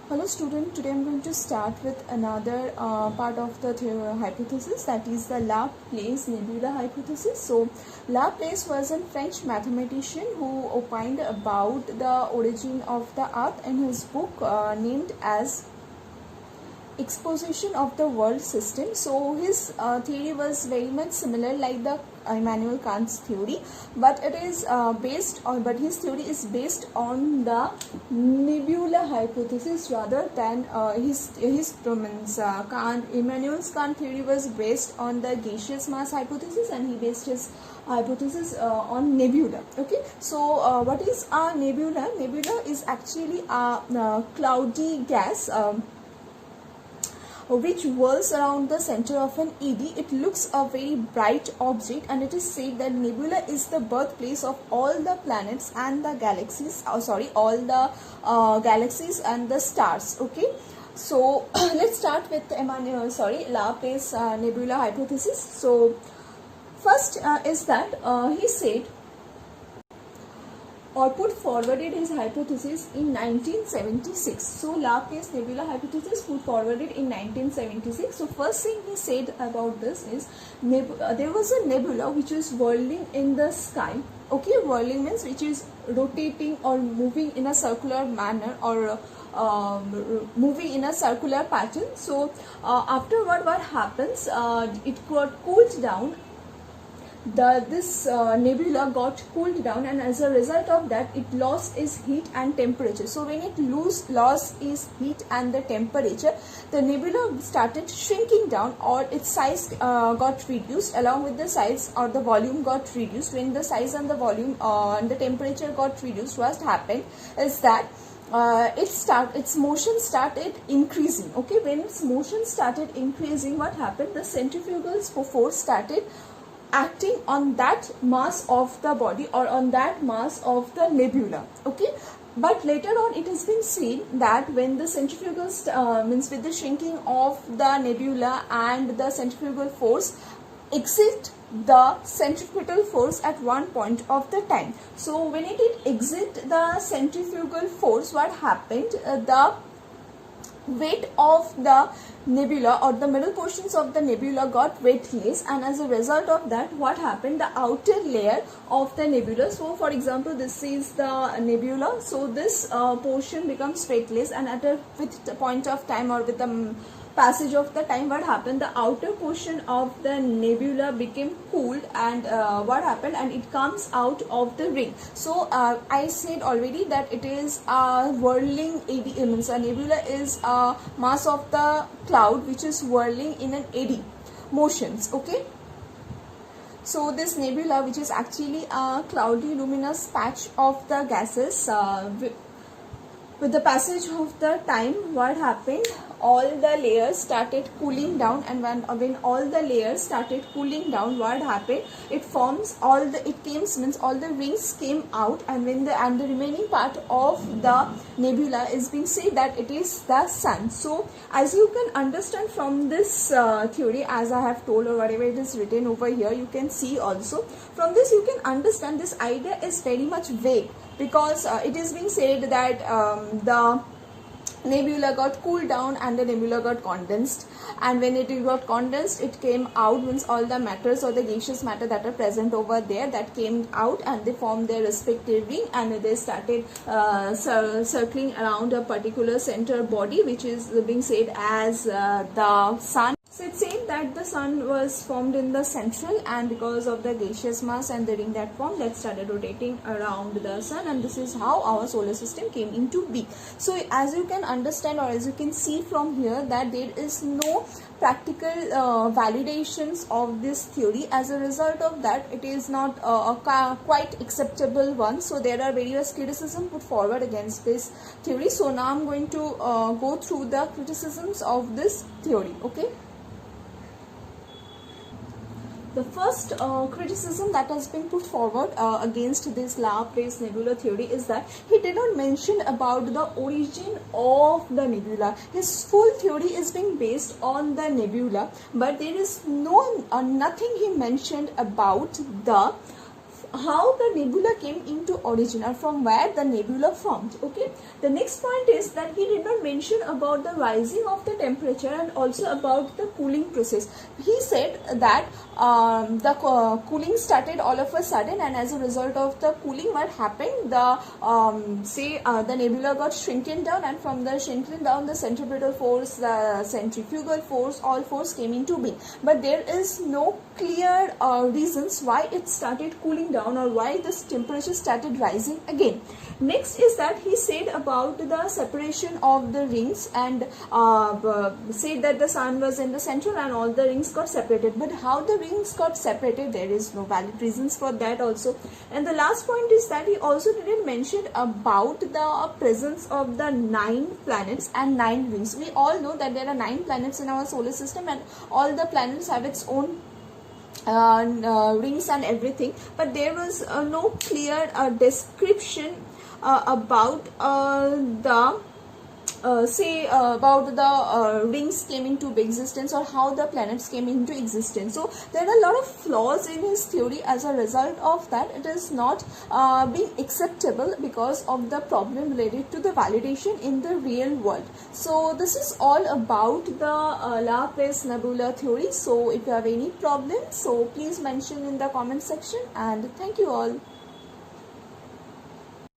Hello student, today I am going to start with another part of the hypothesis, that is the Laplace nebula hypothesis. So Laplace was a French mathematician who opined about the origin of the earth in his book named as Exposition of the World System. So his theory was very much similar like the Immanuel Kant's theory, but it is but his theory is based on the nebula hypothesis rather than his prominence. Immanuel Kant theory was based on the gaseous mass hypothesis, and he based his hypothesis on nebula. Okay, so what is a nebula? Nebula is actually a cloudy gas which whirls around the center of an eddy. It looks a very bright object, and it is said that nebula is the birthplace of all the planets and the galaxies. All the galaxies and the stars. Okay, so let's start with Laplace nebula hypothesis. So first is that he said or put forwarded his hypothesis in 1976. So Laplace nebula hypothesis put forwarded in 1976. So first thing he said about this is there was a nebula which is whirling in the sky. Okay, whirling means which is rotating or moving in a circular manner, or moving in a circular pattern. So afterward what happens, it got cooled down. This nebula got cooled down, and as a result of that it lost its heat and temperature. So when it lost its heat and the temperature, the nebula started shrinking down, or its size got reduced. Along with the size or the volume got reduced. When the size and the volume and the temperature got reduced, what happened is that its motion started increasing. Okay, when its motion started increasing, what happened? The centrifugal force started acting on that mass of the body, or on that mass of the nebula. Okay, but later on it has been seen that when the centrifugal means with the shrinking of the nebula and the centrifugal force exit the centripetal force at one point of the time. So when it did exit the centrifugal force, what happened? The weight of the nebula, or the middle portions of the nebula, got weightless, and as a result of that, what happened? The outer layer of the nebula, so for example this is the nebula, so this portion becomes weightless, and at a with the point of time, or with the passage of the time, what happened? The outer portion of the nebula became cooled, and what happened? And it comes out of the ring. So I said already that it is a whirling eddy. Means a nebula is a mass of the cloud which is whirling in an eddy motions. Okay, so this nebula, which is actually a cloudy luminous patch of the gases, with the passage of the time, what happened? All the layers started cooling down, and when all the layers started cooling down, what happened? It forms all the all the rings came out, and when the remaining part of the nebula is being said that it is the sun. So as you can understand from this theory, as I have told, or whatever it is written over here, you can see also from this you can understand this idea is very much vague, because it is being said that the nebula got cooled down and the nebula got condensed, and when it got condensed, it came out, means all the matters or the gaseous matter that are present over there, that came out, and they formed their respective ring, and they started circling around a particular center body, which is being said as the sun. So it's saying that the sun was formed in the central, and because of the gaseous mass and the ring that formed, that started rotating around the sun, and this is how our solar system came into being. So as you can understand, or as you can see from here, that there is no practical validations of this theory. As a result of that, it is not a quite acceptable one. So there are various criticisms put forward against this theory. So now I'm going to go through the criticisms of this theory. Okay. The first criticism that has been put forward against this Laplace nebula theory is that he did not mention about the origin of the nebula. His full theory is being based on the nebula, but there is nothing he mentioned about the how the nebula came into origin, or from where the nebula formed. Okay, the next point is that he did not mention about the rising of the temperature and also about the cooling process. He said that the cooling started all of a sudden, and as a result of the cooling, what happened, the the nebula got shrinking down, and from the shrinking down, the centripetal force, the centrifugal force, all force came into being. But there is no clear reasons why it started cooling down or why this temperature started rising again. Next is that he said about the separation of the rings, and said that the sun was in the center and all the rings got separated. But how the rings got separated, there is no valid reasons for that also. And the last point is that he also didn't mention about the presence of the 9 planets and 9 rings. We all know that there are 9 planets in our solar system, and all the planets have its own rings and everything, but there was no clear description about the about the rings came into existence, or how the planets came into existence. So there are a lot of flaws in his theory. As a result of that, it is not being acceptable because of the problem related to the validation in the real world. So this is all about the Laplace nebula theory. So if you have any problems, so please mention in the comment section, and thank you all.